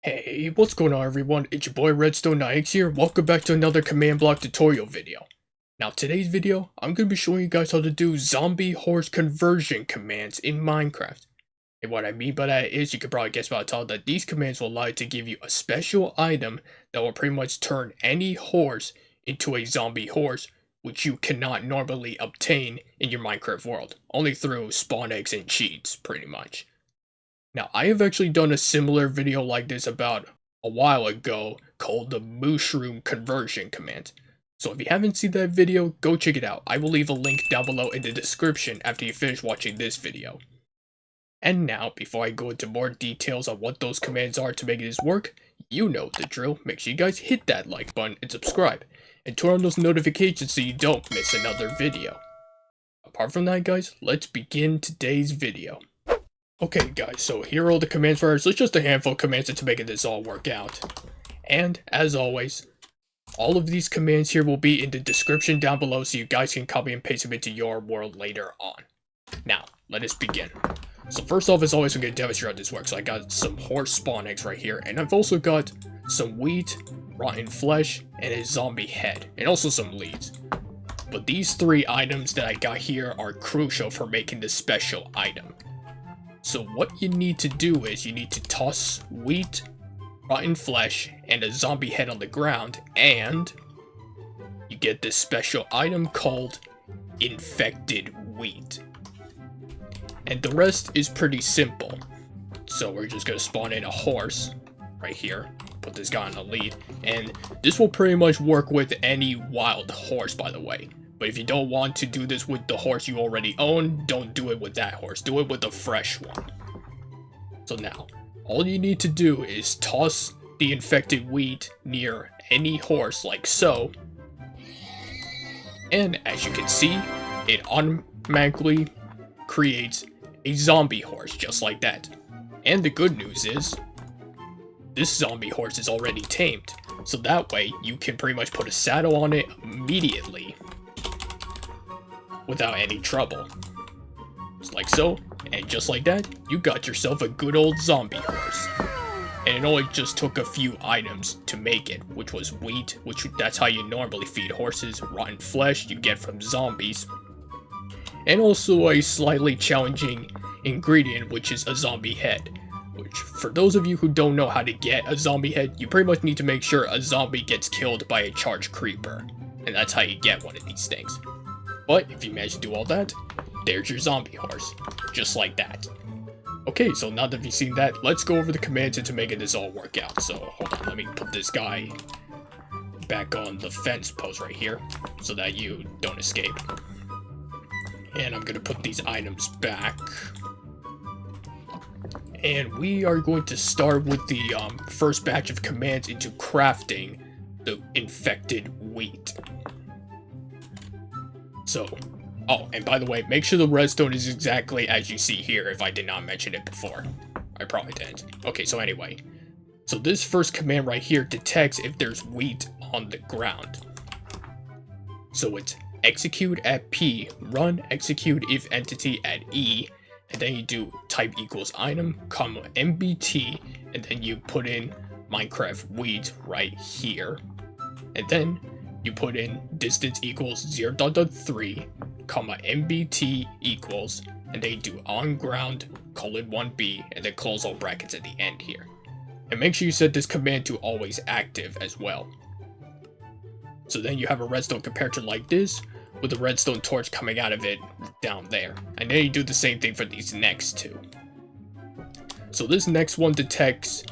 Hey, what's going on everyone? It's your boy Redstone here. Welcome back to another command block tutorial video. Now today's video, I'm going to be showing you guys how to do zombie horse conversion commands in Minecraft. And what I mean by that is, you can probably guess by the title, that these commands will allow you to give you a special item that will pretty much turn any horse into a zombie horse, which you cannot normally obtain in your Minecraft world, only through spawn eggs and cheats, pretty much. Now, I have actually done a similar video like this about a while ago called the mushroom conversion command. So if you haven't seen that video, go check it out. I will leave a link down below in the description after you finish watching this video. And now, before I go into more details on what those commands are to make this work, you know the drill. Make sure you guys hit that like button and subscribe. And turn on those notifications so you don't miss another video. Apart from that guys, let's begin today's video. Okay guys, so here are all the commands for us. So it's just a handful of commands to make this all work out. And as always, all of these commands here will be in the description down below so you guys can copy and paste them into your world later on. Now, let us begin. So first off, as always, I'm going to demonstrate how this works. So I got some horse spawn eggs right here, and I've also got some wheat, rotten flesh, and a zombie head, and also some leads. But these three items that I got here are crucial for making this special item. So what you need to do is you need to toss wheat, rotten flesh, and a zombie head on the ground, and you get this special item called infected wheat. And the rest is pretty simple. So we're just going to spawn in a horse right here, put this guy on the lead, and this will pretty much work with any wild horse, by the way. But if you don't want to do this with the horse you already own, don't do it with that horse. Do it with a fresh one. So now, all you need to do is toss the infected wheat near any horse like so. And as you can see, it automatically creates a zombie horse just like that. And the good news is, this zombie horse is already tamed. So that way, you can pretty much put a saddle on it immediately, without any trouble. Just like so, and just like that, you got yourself a good old zombie horse. And it only just took a few items to make it, which was wheat, which that's how you normally feed horses, rotten flesh you get from zombies, and also a slightly challenging ingredient, which is a zombie head. Which, for those of you who don't know how to get a zombie head, you pretty much need to make sure a zombie gets killed by a charged creeper. And that's how you get one of these things. But if you manage to do all that, there's your zombie horse. Just like that. Okay, so now that you've seen that, let's go over the commands into making this all work out. So, hold on, let me put this guy back on the fence post right here, so that you don't escape. And I'm gonna put these items back. And we are going to start with the first batch of commands into crafting the infected wheat. So, oh, and by the way, make sure the redstone is exactly as you see here if I did not mention it before. I probably didn't. Okay, so anyway. So this first command right here detects if there's wheat on the ground. So it's execute at P, run execute if entity at E, and then you do type equals item, comma MBT, and then you put in Minecraft wheat right here. And then you put in distance equals 0.3, comma MBT equals, and then you do OnGround, :1B, and then close all brackets at the end here. And make sure you set this command to always active as well. So then you have a redstone comparator like this, with a redstone torch coming out of it down there. And then you do the same thing for these next two. So this next one detects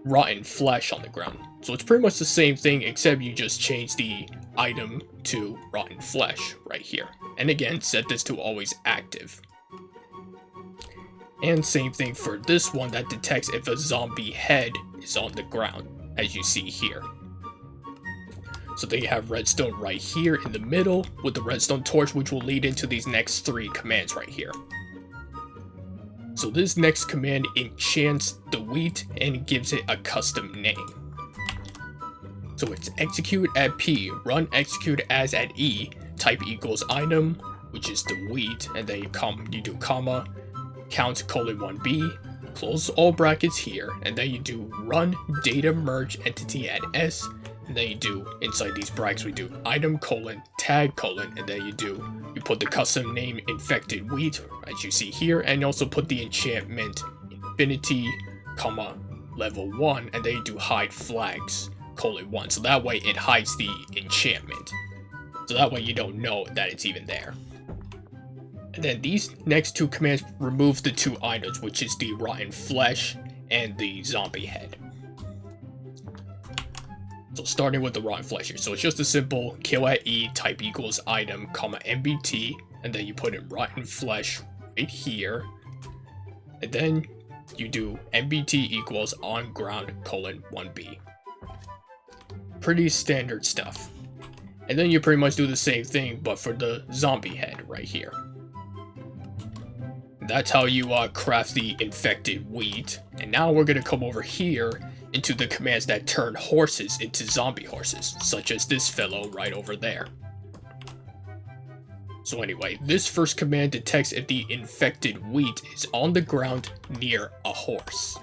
rotten flesh on the ground. So it's pretty much the same thing, except you just change the item to rotten flesh right here. And again, set this to always active. And same thing for this one that detects if a zombie head is on the ground, as you see here. So then you have redstone right here in the middle with the redstone torch, which will lead into these next three commands right here. So this next command enchants the wheat and gives it a custom name. So it's execute at P, run execute as at E, type equals item, which is the wheat, and then you do comma, count :1B, close all brackets here, and then you do run data merge entity at s, and then you do inside these brackets we do item colon tag colon, and then you put the custom name infected wheat as you see here, and you also put the enchantment infinity comma level 1, and then you do HideFlags colon 1, so that way it hides the enchantment, so that way you don't know that it's even there. And then these next two commands remove the two items, which is the rotten flesh and the zombie head. So starting with the rotten flesh here, so it's just a simple kill at E type equals item comma MBT, and then you put in rotten flesh right here, and then you do MBT equals OnGround colon 1B. Pretty standard stuff. And then you pretty much do the same thing, but for the zombie head right here. That's how you craft the infected wheat. And now we're gonna come over here into the commands that turn horses into zombie horses, such as this fellow right over there. So anyway, this first command detects if the infected wheat is on the ground near a horse.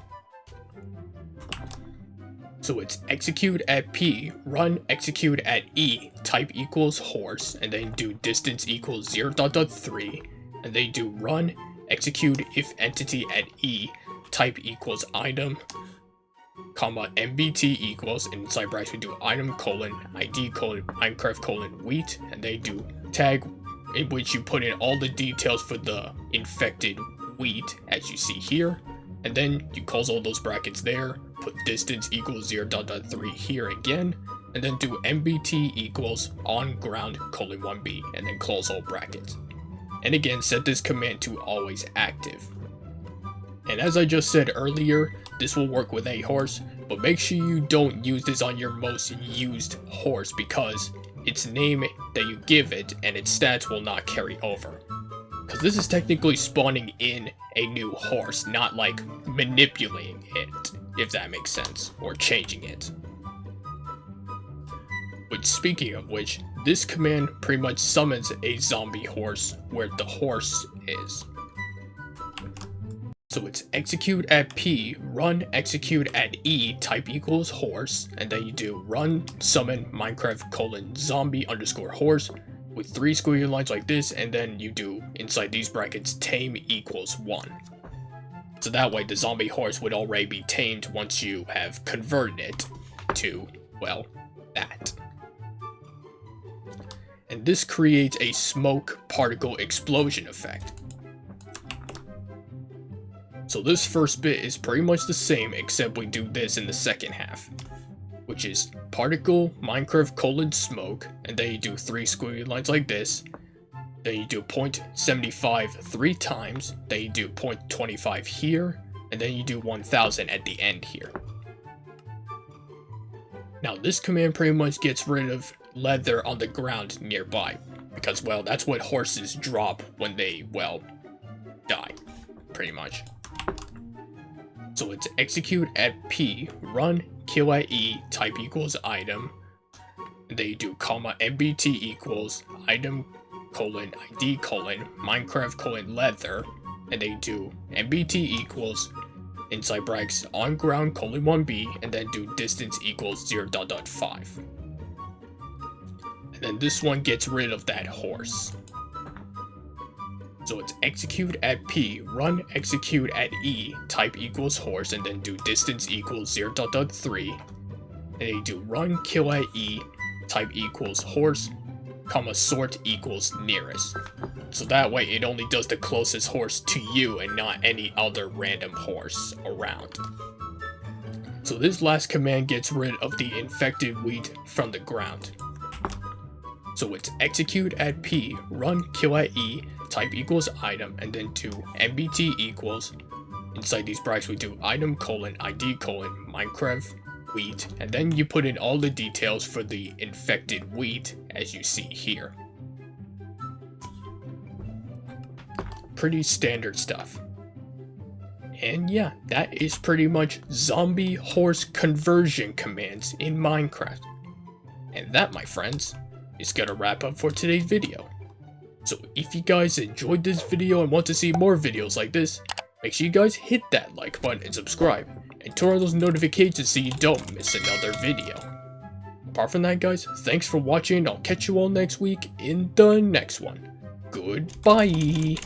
So it's execute at P, run execute at E, type equals horse, and then do distance equals 0.3, and then do run execute if entity at E, type equals item, comma MBT equals, and inside brackets we do item colon ID colon Minecraft colon wheat, and they do tag, in which you put in all the details for the infected wheat as you see here, and then you close all those brackets there, put distance equals 0.3 here again, and then do MBT equals OnGround colon 1B, and then close all brackets. And again, set this command to always active. And as I just said earlier, this will work with a horse, but make sure you don't use this on your most used horse, because its name that you give it and its stats will not carry over. Because this is technically spawning in a new horse, not like manipulating it, if that makes sense, or changing it. But speaking of which, this command pretty much summons a zombie horse where the horse is. So it's execute at P, run execute at E, type equals horse, and then you do run summon Minecraft colon zombie underscore horse with 3 squiggly lines like this, and then you do inside these brackets tame equals 1. So that way the zombie horse would already be tamed once you have converted it to, well, that. And this creates a smoke particle explosion effect. So this first bit is pretty much the same, except we do this in the second half, which is particle Minecraft colon smoke, and then you do 3 squiggly lines like this, then you do 0.75 3 times, then you do 0.25 here, and then you do 1000 at the end here. Now this command pretty much gets rid of leather on the ground nearby, because, well, that's what horses drop when they, well, die, pretty much. So it's execute at P, run kill at E, type equals item, and then you do comma MBT equals item colon ID colon Minecraft colon leather, and then you do MBT equals inside brackets OnGround colon 1B, and then do distance equals 0.5. And then this one gets rid of that horse. So it's execute at P, run execute at E, type equals horse, and then do distance equals 0.3. And then you do run kill at E, type equals horse, comma sort equals nearest. So that way it only does the closest horse to you and not any other random horse around. So this last command gets rid of the infected wheat from the ground. So it's execute at P, run kill at E, type equals item, and then do MBT equals, inside these brackets we do item colon ID colon Minecraft wheat, and then you put in all the details for the infected wheat as you see here. Pretty standard stuff. And yeah, that is pretty much zombie horse conversion commands in Minecraft. And that, my friends, is gonna wrap up for today's video. So if you guys enjoyed this video and want to see more videos like this, Make sure you guys hit that like button and subscribe, and turn on those notifications so you don't miss another video. Apart from that, guys, thanks for watching. I'll catch you all next week in the next one. Goodbye!